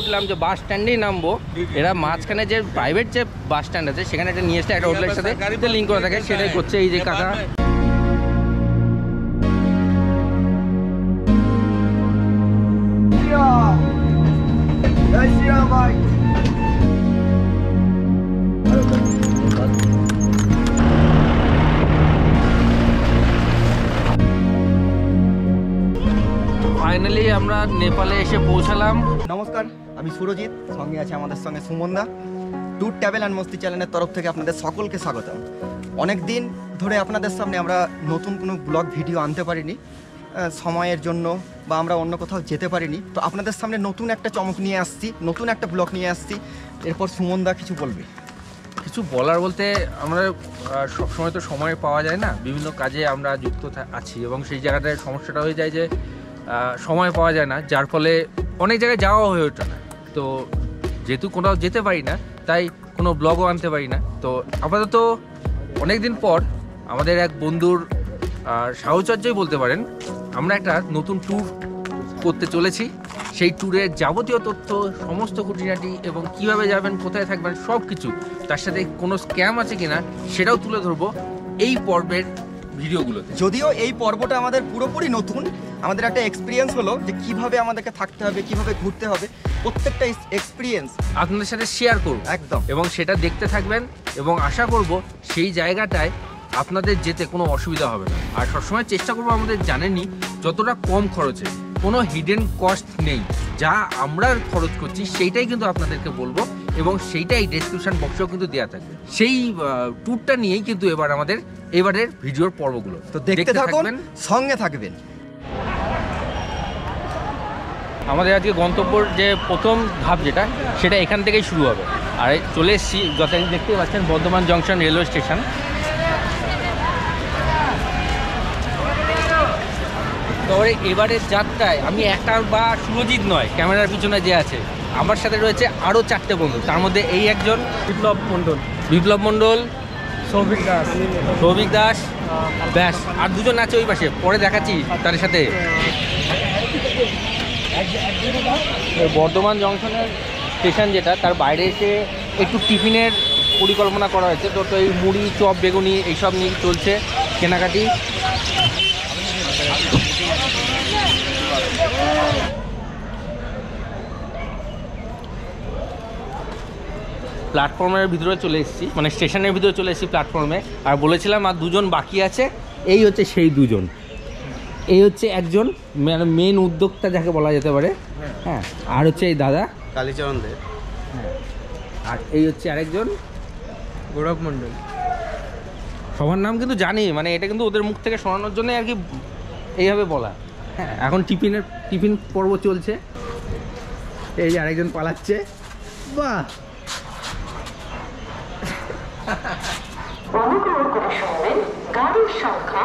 উঠলাম যে বাস স্ট্যান্ডেই নামবো, এরা মাঝখানে যে প্রাইভেট যে বাস স্ট্যান্ড আছে সেখানে একটা নিয়ে এসে একটা হোটেলের সাথে লিঙ্ক করা থাকে, সেটাই করছে এই যে কাকা। ফাইনালি আমরা নেপালে এসে পৌঁছালাম। নমস্কার, আমি সুরজিৎ, সঙ্গে আছে আমাদের সঙ্গে সুমনদা। ট্যুর ট্রাভেল অ্যান্ড মস্তি চ্যানেলের তরফ থেকে আপনাদের সকলকে স্বাগতম। অনেক দিন ধরে আপনাদের সামনে আমরা নতুন কোনো ব্লগ ভিডিও আনতে পারিনি সময়ের জন্য, বা আমরা অন্য কোথাও যেতে পারিনি। তো আপনাদের সামনে নতুন একটা চমক নিয়ে আসছি, নতুন একটা ব্লগ নিয়ে আসছি। এরপর সুমনদা কিছু বলবে। কিছু বলার বলতে, আমরা সবসময় তো সময় পাওয়া যায় না, বিভিন্ন কাজে আমরা যুক্ত আছি এবং সেই জায়গাটায় সমস্যাটা হয়ে যায় যে সময় পাওয়া যায় না, যার ফলে অনেক জায়গায় যাওয়া হয়ে ওঠে না। তো যেহেতু কোথাও যেতে পারি না, তাই কোনো ব্লগও আনতে পারি না। তো আপাতত অনেক দিন পর আমাদের এক বন্ধুর সাহচর্যই বলতে পারেন, আমরা একটা নতুন ট্যুর করতে চলেছি। সেই ট্যুরের যাবতীয় তথ্য, সমস্ত খুঁটিনাটি এবং কিভাবে যাবেন, কোথায় থাকবেন, সব কিছু, তার সাথে কোনো স্ক্যাম আছে কিনা সেটাও তুলে ধরবো এই পর্বের ভিডিওগুলোতে। যদিও এই পর্বটা আমাদের পুরোপুরি নতুন, আমাদের একটা এক্সপিরিয়েন্স হলো যে কিভাবে আমাদেরকে থাকতে হবে, কিভাবে ঘুরতে হবে, প্রত্যেকটা এক্সপিরিয়েন্স আপনাদের সাথে শেয়ার করব একদম, এবং সেটা দেখতে থাকবেন এবং আশা করব সেই জায়গাটায় আপনাদের যেতে কোনো অসুবিধা হবে না। আর সবসময় চেষ্টা করবো আমাদের, জানেনই, যতটা কম খরচে, কোনো হিডেন কস্ট নেই, যা আমরা খরচ করছি সেইটাই কিন্তু আপনাদেরকে বলবো এবং সেইটাই ডেসক্রিপশন বক্সেও কিন্তু দেওয়া থাকবে। সেই ট্যুরটা নিয়েই কিন্তু এবার আমাদের এবারের ভিডিওর পর্বগুলো। তো দেখতে থাকুন, সঙ্গে থাকবেন। আমাদের আজকে গন্তব্যর যে প্রথম ধাপ যেটা, সেটা এখান থেকেই শুরু হবে। আর চলে এসেছি, যথারীতি দেখতেই পাচ্ছেন, বর্ধমান জংশন রেলওয়ে স্টেশন। তো এবারের যাত্রায় আমি একা বা সুরজিৎ নয়, ক্যামেরার পিছনে যে আছে, আমার সাথে রয়েছে আরও 4টে বন্ধু। তার মধ্যে এই একজন বিপ্লব মণ্ডল, সৌভিক দাস, ব্যাস, আর দুজন আছে ওই পাশে, পরে দেখাচ্ছি তাদের সাথে। বর্ধমান জংশনের স্টেশন যেটা, তার বাইরে এসে একটু টিফিনের পরিকল্পনা করা হয়েছে। তো এই মুড়ি, চপ, বেগুনি এইসব নিয়ে চলছে কেনাকাটি। প্ল্যাটফর্মের ভিতরে চলে এসেছি, মানে স্টেশনের ভিতরে চলে এসেছি প্ল্যাটফর্মে। আর বলেছিলাম আর দুজন বাকি আছে, এই হচ্ছে সেই দুজন। এই হচ্ছে একজন মেন উদ্যোক্তা যাকে বলা যেতে পারে, হ্যাঁ, আর হচ্ছে এই দাদা কালীচরণ দেব, হ্যাঁ, আর এই হচ্ছে আরেকজন গৌরব মণ্ডল। সবার নাম কিন্তু জানি, মানে এটা কিন্তু ওদের মুখ থেকে শোনানোর জন্য আর কি এইভাবে বলা। হ্যাঁ, এখন টিফিন পর্ব চলছে। এই যে আরেকজন পালাচ্ছে, বাহ। অনুগ্রহ করে শুনবেন, গাড়ির সংখ্যা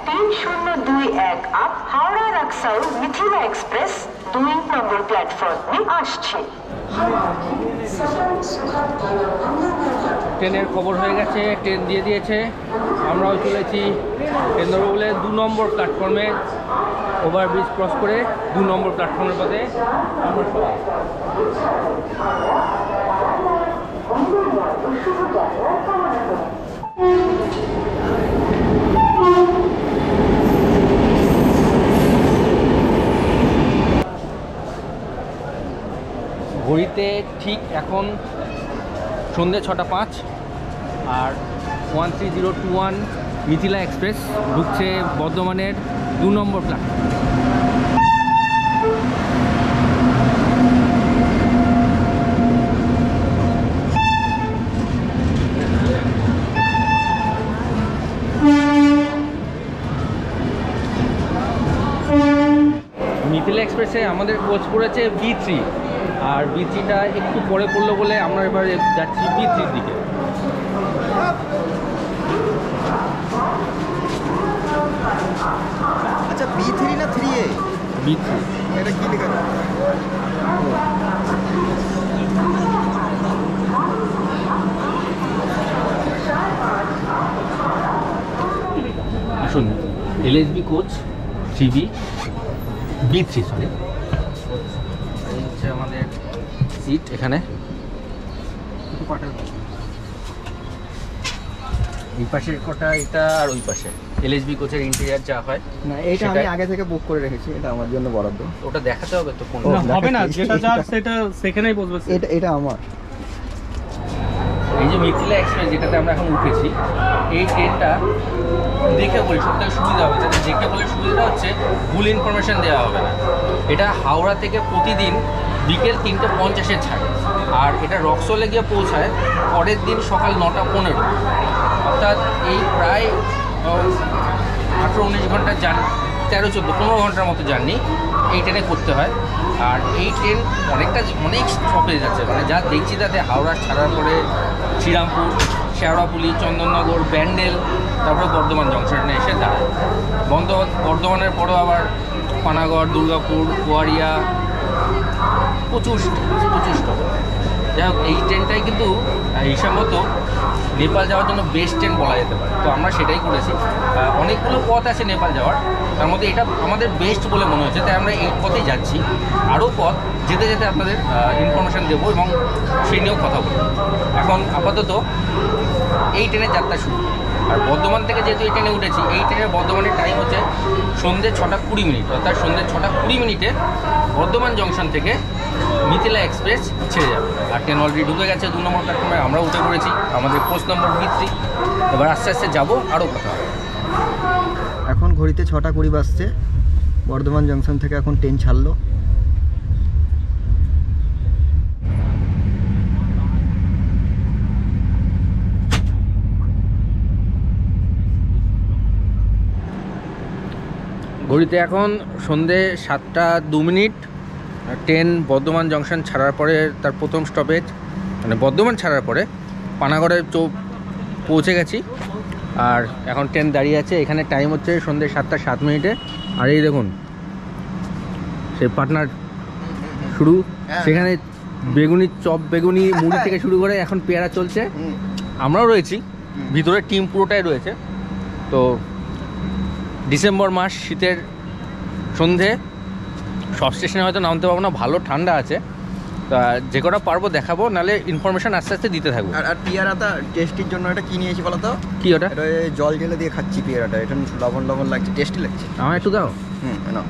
13021 আপ হাওড়া রাকসাউ মিথিলা এক্সপ্রেস 2 নম্বর প্ল্যাটফর্মে আসছে। ট্রেনের খবর হয়ে গেছে, ট্রেন দিয়ে দিয়েছে, আমরাও চলেছি ট্রেন ধরবো বলে 2 নম্বর প্ল্যাটফর্মে। ওভারব্রিজ ক্রস করে 2 নম্বর প্ল্যাটফর্মের পথে আমরা সবাই। ঘড়িতে ঠিক এখন সন্ধ্যে 6:05, আর 13021 মিথিলা এক্সপ্রেস ঢুকছে বর্ধমানের 2 নম্বর প্ল্যাটফর্ম। মিথিলা এক্সপ্রেসে আমাদের কোচ পড়েছে B3, আর B3টা একটু পরে পড়লো বলে আমরা এবার যাচ্ছি B3-র দিকে। আচ্ছা, B3 না 3A? B3। এটা কি লেখা আছে? আসুন, LSB coach 3B B3, sorry. আমাদের সিট এখানে এই পাশের কটা এটা আর ওই পাশে এলএসবি কোচের ইন্টেরিয়ার যা হয় না এইটা আমি আগে থেকে বুক করে রেখেছি, এটা আমার জন্য বরাদ্দ। ওটা দেখাতে হবে তো কোন হবে না, যেটা যার সেটা সেখানেই বসবে। এটা আমার। এই যে মিথিলা এক্সপ্রেস যেটাতে আমরা এখন উঠেছি, এই ট্রেনটা দেখে বলি সবথেকে সুবিধা হবে। তাদের দেখে বলে সুবিধাটা হচ্ছে ভুল ইনফরমেশন দেওয়া হবে না। এটা হাওড়া থেকে প্রতিদিন বিকেল 3:50 ছাড়ে, আর এটা রক্সলে গিয়ে পৌঁছায় পরের দিন সকাল 9:15। অর্থাৎ এই প্রায় 18-19 ঘন্টার জার্নি, 13-14-15 ঘন্টার মতো জার্নি এই ট্রেনে করতে হয়। আর এই ট্রেন অনেক স্টপেজ আছে, মানে যা দেখছি তাতে হাওড়া ছাড়ার পরে শ্রীরামপুর, শেওড়াফুলি, চন্দননগর, ব্যান্ডেল, তারপরে বর্ধমান জংশনে এসে দাঁড়ায়। বর্ধমানের পরেও আবার পানাগড়, দুর্গাপুর, কুয়ারিয়া, প্রচুর স্টপ। যাই হোক, এই ট্রেনটাই কিন্তু হিসাব মতো নেপাল যাওয়ার জন্য বেস্ট ট্রেন বলা যেতে পারে। তো আমরা সেটাই করেছি। অনেকগুলো পথ আছে নেপাল যাওয়ার, তার মধ্যে এটা আমাদের বেস্ট বলে মনে হচ্ছে, তাই আমরা এই পথেই যাচ্ছি। আরও পথ যেতে যেতে আপনাদের ইনফরমেশান দেবো এবং সেই নিয়েও কথা বলবো। এখন আপাতত এই ট্রেনের যাত্রা শুরু। আর বর্ধমান থেকে যেহেতু এই ট্রেনে উঠেছি, এই ট্রেনের বর্ধমানের টাইম হচ্ছে সন্ধ্যে 6:20। অর্থাৎ সন্ধ্যে 6:20 বর্ধমান জংশন থেকে মিথিলা এক্সপ্রেস ছেড়ে যাবে। আর ট্রেন অলরেডি ঢুকে গেছে 2 নম্বর প্ল্যাটফর্মে, আমরা উঠে পড়েছি। আমাদের কোচ নম্বর B3। এবার আস্তে আস্তে যাবো, আরও কথা হবে। এখন ঘড়িতে 6:20 বাজছে। বর্ধমান জংশন থেকে এখন ট্রেন ছাড়লো। ঘড়িতে এখন সন্ধ্যে 7:02। ট্রেন বর্ধমান জংশন ছাড়ার পরে তার প্রথম স্টপেজ, মানে বর্ধমান ছাড়ার পরে পানাগড়ে পৌঁছে গেছি। আর এখন ট্রেন দাঁড়িয়ে আছে। এখানে টাইম হচ্ছে সন্ধ্যে 7:07। আর এই দেখুন সেই পাটনার শুরু, সেখানে বেগুনি চপ, বেগুনি মুড়ি থেকে শুরু করে এখন পেয়ারা চলছে। আমরাও রয়েছি ভিতরে, টিম পুরোটাই রয়েছে। তো ডিসেম্বর মাস, শীতের সন্ধে, সব স্টেশনে হয়তো নামতে পারবো না, ভালো ঠান্ডা আছে। তা যে কটা পারবো দেখাবো, নাহলে ইনফরমেশন আস্তে আস্তে দিতে থাকবো। আর পেয়ারাটা টেস্টির জন্য এটা কি নিয়েছি বলো তো? কি ওটা? এটা জল ঢেলে দিয়ে খাচ্ছি পেয়ারাটা। এটা লবণ লাগছে, টেস্টি লাগছে। আমার একটু দাও। না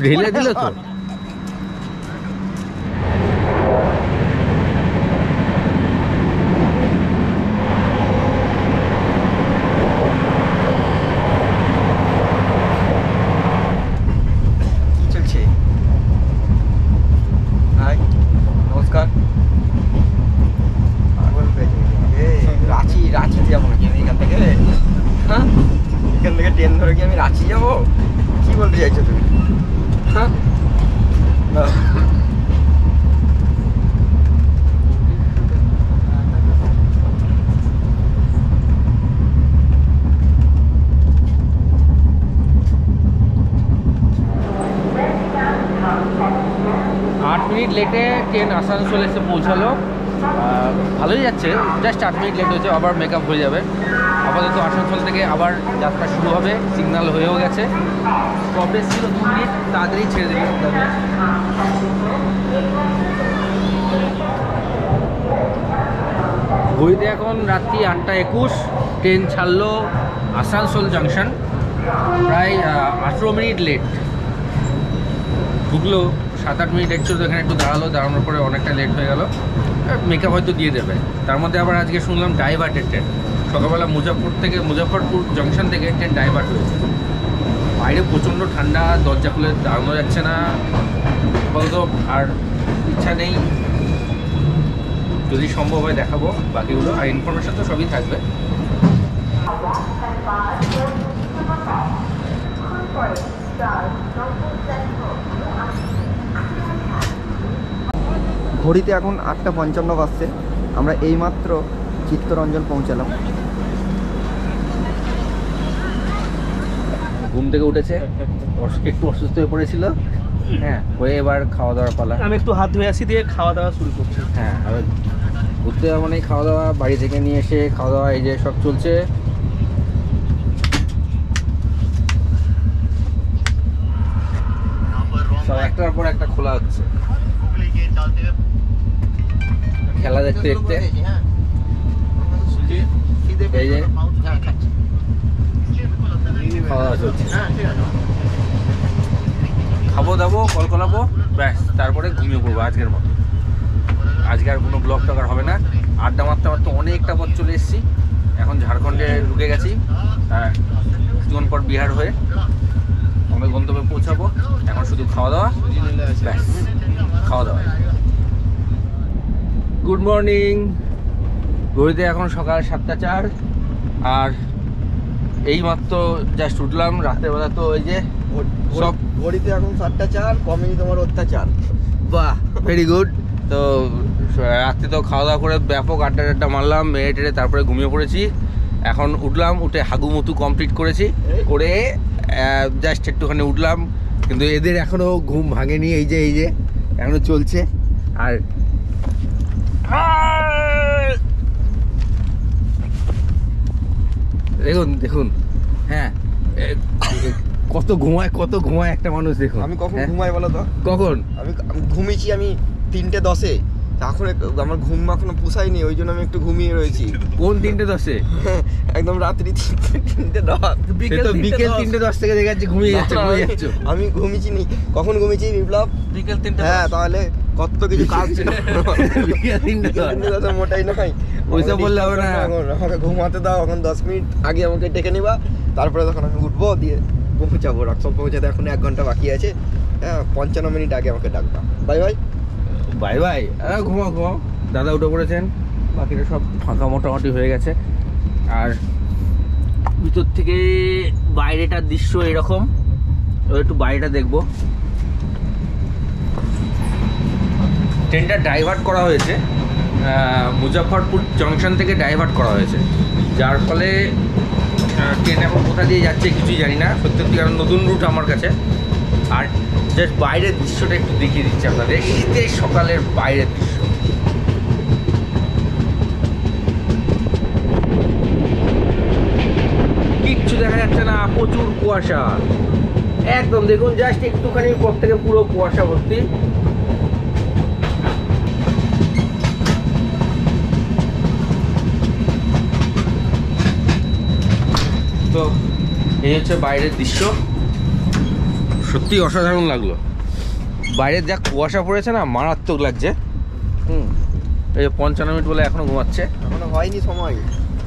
ঢেলে দিলে তো। নমস্কার। রাঁচি যাবো নাকি আমি এখান থেকে? হ্যাঁ, এখান থেকে ট্রেন ধরে কি আমি রাঁচি যাবো? কি বলতে চাইছো তুমি? হ্যাঁ, 8 মিনিট লেটে ট্রেন আসানসোল এসে পৌঁছালো। ভালোই যাচ্ছে, জাস্ট 8 মিনিট লেট হয়েছে, আবার মেকআপ হয়ে যাবে। আপাতত আসানসোল থেকে আবার যাত্রা শুরু হবে। সিগন্যাল হয়েও গেছে, স্টপেজ ছিল 2 মিনিট, তাড়াতাড়ি ছেড়ে দিল। ঘড়িতে এখন রাত্রি 8:21। ট্রেন ছাড়লো আসানসোল জাংশন, প্রায় 18 মিনিট লেট। ঢুকলো 7-8 মিনিট লেট ছিল, এখানে একটু দাঁড়ানোর পরে অনেকটা লেট হয়ে গেল। মেকআপ হয়তো দিয়ে দেবে। তার মধ্যে আবার আজকে শুনলাম ডাইভার্টেড ট্রেন। সকালবেলা মুজফ্ফরপুর জংশন থেকে ট্রেন ডাইভার্ট হয়েছে। বাইরে প্রচণ্ড ঠান্ডা, দরজা খুলে দাঁড়ানো যাচ্ছে না। বলতো আর ইচ্ছা নেই, যদি সম্ভব হয় দেখাবো বাকিগুলো। আর ইনফরমেশন তো সবই থাকবে। ঘড়িতে এখন 8:55 বাজছে। আমরা এইমাত্র চিত্তরঞ্জন পৌঁছালাম। ঘুম থেকে উঠেছে, একটু অসুস্থ হয়ে পড়েছিল। হ্যাঁ, হয়ে এবার খাওয়া দাওয়ার পালা। আমি একটু হাত ধুয়ে আসি, দিয়ে খাওয়া দাওয়া শুরু করছি। হ্যাঁ, এবার ঘুরতে যাওয়া মানে খাওয়া দাওয়া, বাড়ি থেকে নিয়ে এসে খাওয়া দাওয়া, এই যে সব চলছে। সব একটার পর একটা খোলা হচ্ছে, খেলা দেখতে দেখতে। এই যে খাওয়া দাওয়া চলছে, খাবো দাবো কল কলাবো ব্যাস, তারপরে ঘুমিয়ে পড়বো আজকের মতো। আজকে আর কোনো ব্লগ টক আর হবে না, আড্ডা মারতে মারতে অনেকটা পথ চলে এসেছি। এখন ঝাড়খণ্ডে ঢুকে গেছি, কিছুক্ষণ পর বিহার হয়ে আমাদের গন্তব্যে পৌঁছাবো। এখন শুধু খাওয়া দাওয়া, ব্যাস খাওয়া দাওয়া। গুড মর্নিং, ঘড়িতে এখন সকাল 7:04, আর এইমাত্র জাস্ট উঠলাম। রাতের বেলা তো ওই যে সব ঘড়িতে এখন 7:04, কমেনি তোমার অত্যাচার। বাহ, ভেরি গুড। তো রাত্রে তো খাওয়া দাওয়া করে ব্যাপক আড্ডা মারলাম, মেরে টেরে তারপরে ঘুমিয়ে পড়েছি। এখন উঠলাম, উঠে হাগুমুতু কমপ্লিট করেছি, করে জাস্ট একটুখানি উঠলাম, কিন্তু এদের এখনও ঘুম ভাঙেনি। এই যে এখনো চলছে। আর দেখুন হ্যাঁ, কত ঘুমায় একটা মানুষ। দেখুন আমি কখন ঘুমাই বলো তো? কখন আমি ঘুমিয়েছি আমি 3:10-এ, এখন আমার ঘুম এখনো পুষায়নি, ওই জন্য আমি একটু ঘুমিয়ে রয়েছি। কোন 3:10-এ? একদম রাত্রি 3:10। বিকেল 3:10 থেকে দেখে যাচ্ছে ঘুমিয়ে যাচ্ছে। আমি ঘুমিয়েছি নি, কখন ঘুমিয়েছি বিপ্লব? বিকেল 3:10। হ্যাঁ, তাহলে কত কিছু কাজ ছিল। বিকেল 3:10 মোটাই নয়, ওইসব বললে হবে না। আমাকে ঘুমাতে দাও, এখন 10 মিনিট আগে আমাকে ডেকে নিবা, তারপরে তখন আমি উঠবো, দিয়ে পৌঁছাবো। রক্সল পৌঁছাতে এখন 1 ঘন্টা বাকি আছে। হ্যাঁ, 55 মিনিট আগে আমাকে ডাকবা। Bye bye bye bye. ঘুমাও। দাদা উঠে পড়েছেন, বাকিটা সব ফাঁকা মোটামুটি হয়ে গেছে। আর ভিতর থেকে বাইরেটার দৃশ্য এরকম, একটু বাইরেটা দেখবো। ট্রেনটা ডাইভার্ট করা হয়েছে, মুজাফরপুর জাংশন থেকে ডাইভার্ট করা হয়েছে, যার ফলে ট্রেন এখন কোথা দিয়ে যাচ্ছে কিছুই জানি না। সত্যি কারণ নতুন রুট আমার কাছে। আর জাস্ট বাইরের দৃশ্যটা একটু দেখিয়ে দিচ্ছি আপনাদের, শীতের সকালের বাইরের দৃশ্য। কিচ্ছু দেখা যাচ্ছে না, প্রচুর কুয়াশা একদম। দেখুন জাস্ট একটুখানি পর থেকে পুরো কুয়াশা ভর্তি। তো এই হচ্ছে বাইরের দৃশ্য, সত্যি অসাধারণ লাগলো। বাইরের যা কুয়াশা পড়েছে না, মারাত্মক লাগছে। এই 55 মিনিট বলে এখনো ঘুমাচ্ছে। এখনো হয়নি সময়,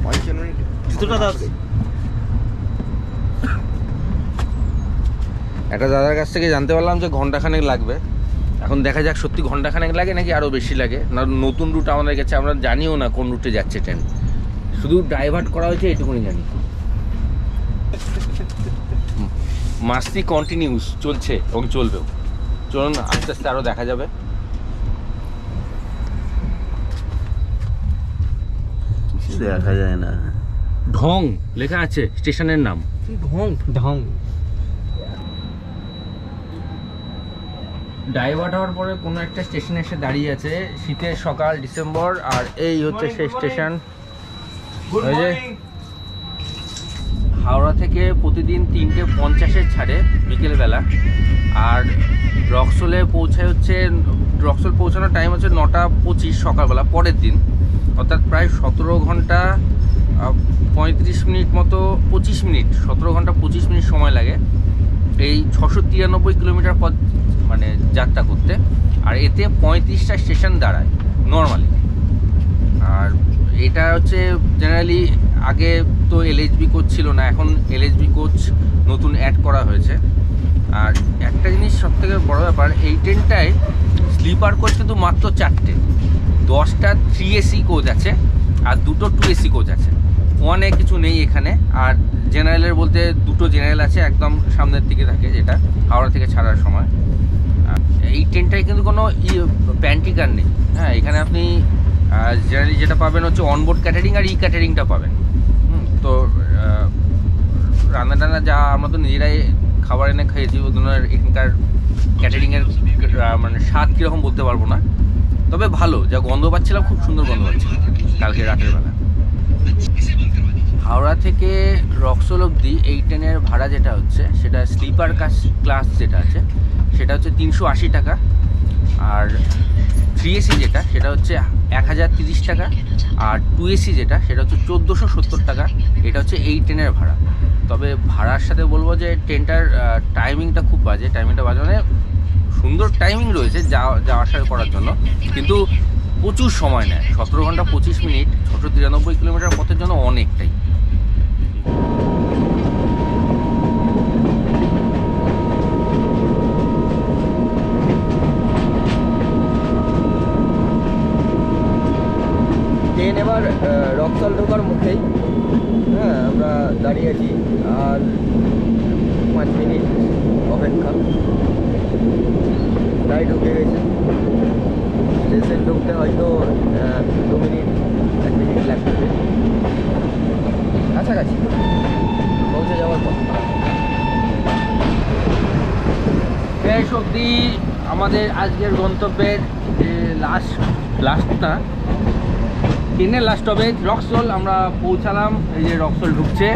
55 মিনিট। জুতোটা দাও। একটা দাদার কাছ থেকে জানতে পারলাম যে ঘন্টাখানেক লাগবে। এখন দেখা যাক সত্যি ঘন্টাখানেক লাগে নাকি আরও বেশি লাগে। না নতুন রুট আমাদের কাছে, আমরা জানিও না কোন রুটে যাচ্ছে ট্রেন, শুধু ডাইভার্ট করা হয়েছে এইটুকুনি জানি। মাস্তি কন্টিনিউস চলছে এবং চলবেও। চলুন আস্তে আস্তে আরও দেখা যাবে। দেখা যায় না। ঢং লেখা আছে স্টেশনের নাম। ঢং। ডাইভার্ট হওয়ার পরে কোনো একটা স্টেশনে এসে দাঁড়িয়ে আছে। শীতের সকাল, ডিসেম্বর, আর এই হচ্ছে সেই স্টেশন। ওই যে হাওড়া থেকে প্রতিদিন 3:50 ছাড়ে বিকেলবেলা, আর রক্সলে পৌঁছায় হচ্ছে, রক্সল পৌঁছানোর টাইম হচ্ছে 9:25 সকালবেলা পরের দিন, অর্থাৎ প্রায় 17 ঘন্টা 35 মিনিট মতো, 25 মিনিট, 17 ঘন্টা 25 মিনিট সময় লাগে এই 693 কিলোমিটার পথ মানে যাত্রা করতে। আর এতে 35টা স্টেশন দাঁড়ায় নর্মালি। আর এটা হচ্ছে জেনারেলি আগে তো LHB কোচ ছিল না, এখন LHB কোচ নতুন অ্যাড করা হয়েছে। আর একটা জিনিস সবথেকে বড় ব্যাপার, এই ট্রেনটায় স্লিপার কোচ কিন্তু মাত্র 4টে, 10টা 3AC কোচ আছে আর 2টো 2AC কোচ আছে। ওয়ানে কিছু নেই এখানে। আর জেনারেলের বলতে 2টো জেনারেল আছে, একদম সামনের দিকে থাকে, যেটা হাওড়া থেকে ছাড়ার সময়। এই ট্রেনটায় কিন্তু কোনো প্যান্টিকার নেই। হ্যাঁ, এখানে আপনি জেনারেলি যেটা পাবেন হচ্ছে অনবোর্ড ক্যাটারিং আর ক্যাটারিংটা পাবেন। তো রান্না টান্না যা আমরা তো নিজেরাই খাবার এনে খেয়েছি, ওদের এখানকার ক্যাটারিংয়ের মানে স্বাদ কীরকম বলতে পারবো না, তবে ভালো। যা গন্ধ পাচ্ছিলাম, খুব সুন্দর গন্ধ পাচ্ছিলাম কালকে রাতের বেলা। হাওড়া থেকে রক্সল অবধি এই ট্রেনের ভাড়া যেটা হচ্ছে, সেটা স্লিপার ক্লাস যেটা আছে সেটা হচ্ছে 380 টাকা, আর 3AC যেটা সেটা হচ্ছে 1030 টাকা, আর 2AC যেটা সেটা হচ্ছে 1470 টাকা। এটা হচ্ছে এই ট্রেনের ভাড়া। তবে ভাড়ার সাথে বলবো যে ট্রেনটার টাইমিংটা খুব বাজে। টাইমিংটা বাজে মানে সুন্দর টাইমিং রয়েছে যাওয়া আসা করার জন্য, কিন্তু প্রচুর সময় নেয়। 17 ঘন্টা 25 মিনিট 693 কিলোমিটার পথের জন্য অনেকটাই। ট্রেন এবার রক্সল ঢোকার মুখেই। হ্যাঁ, আমরা দাঁড়িয়ে আছি আর 5 মিনিট অপেক্ষা। তাই ঢুকে গেছে। স্টেশন ঢুকতে হয়তো 2 মিনিট 1 মিনিট লাগবে, কাছাকাছি পৌঁছে যাওয়ার পর। বেশ অবধি আমাদের আজকের গন্তব্যের যে লাস্ট না, ট্রেনের লাস্ট হবে রক্সল। আমরা পৌঁছালাম, এই যে রক্সল ঢুকছে,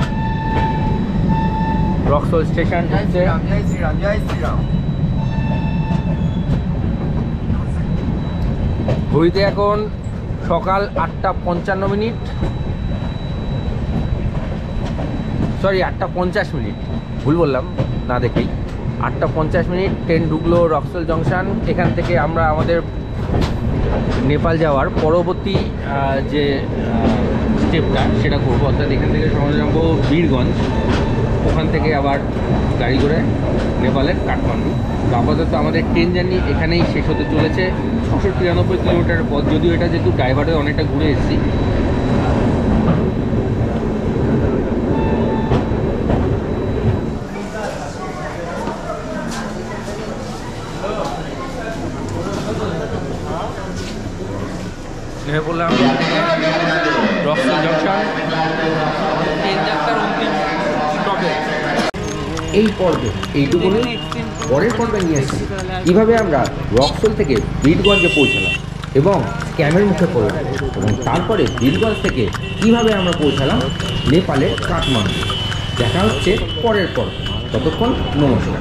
রক্সল স্টেশন ঢুকছে। জয় শ্রীরাম, জয় শ্রীরাম। ঘড়িতে এখন সকাল 8টা 55 মিনিট, সরি 8টা 50 মিনিট, ভুল বললাম না দেখেই। 8টা 50 মিনিট ট্রেন ঢুকলো রক্সল জংশন। এখান থেকে আমরা আমাদের নেপাল যাওয়ার পরবর্তী যে স্টেপটা সেটা করবো, অর্থাৎ এখান থেকে সমাজ যাবো বীরগঞ্জ, ওখান থেকে আবার গাড়ি করে নেপালের কাঠমান্ডু। তো আপাতত আমাদের ট্রেন জার্নি এখানেই শেষ হতে চলেছে। 693 কিলোমিটার পথ, যদিও এটা যেহেতু ড্রাইভারে অনেকটা ঘুরে এসেছি। নেমে পড়লাম রক্সল জংশন, ট্রেন যাত্রার অন্তিম স্টপে। এই পর্বে এইটুকুনি, পরের পর্বে নিয়ে আসছি কীভাবে আমরা রক্সল থেকে বীরগঞ্জে পৌঁছালাম এবং স্ক্যামের মুখে পড়লাম, এবং তারপরে বীরগঞ্জ থেকে কীভাবে আমরা পৌঁছালাম নেপালের কাঠমান্ডু। দেখা হচ্ছে পরের পর্ব। ততক্ষণ নমস্কার।